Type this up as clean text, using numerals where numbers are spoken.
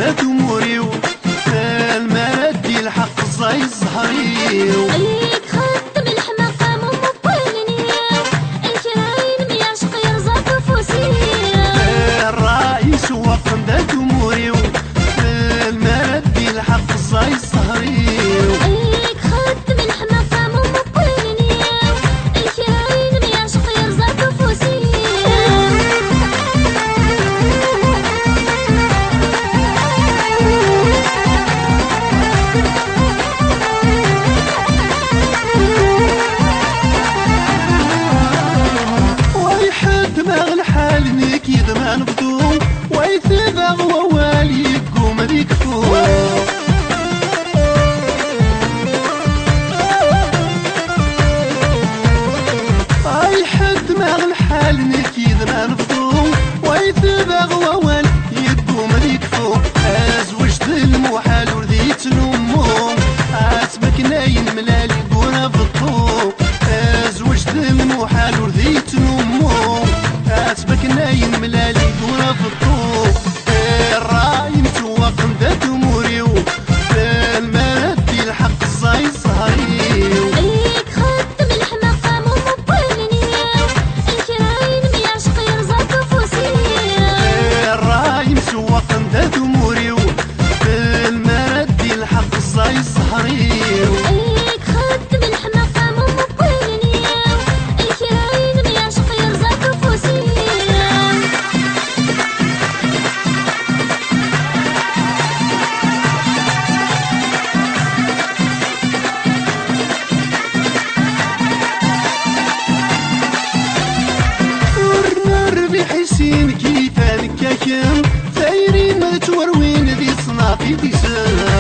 ذات أموريو المردي الحق زي الزهريو عليك خط بالحماقة مو مبالنية الكراين بيعشق يرزق فوسية الرئيس وقم ذات أموريو المردي الحق زي الزهريو عليك خط بالحماقة مو مبالنية الكراين بيعشق يرزق فوسية دماغ الحال نيك يدمان بدون ويثبغ ووالي يقوم ذيك فوق اي حد دماغ الحال نيك يدمان بدون ويثبغ ووالي يقوم ذيك فوق ازوجت المحال ورديت الامو اسمك ناين ملالي قونا بالطوق ازوجت المحال ورديت الامو اسبك ناين ملالي دورة في الطوق الراي متوقم ذات اموريو المردي الحق زي الزهريو عليك خط بالحماقة مو مبالنية الكراين بيعشق يرزق فوسية الراي متوقم ذات اموريو المردي الحق زي الزهريو عليك خط بالحماقة مو مبالنية الكراين بيعشق يرزق فوسية بحسين كيفان كاكم ثايرين ما توروين ذي صنافي ديسان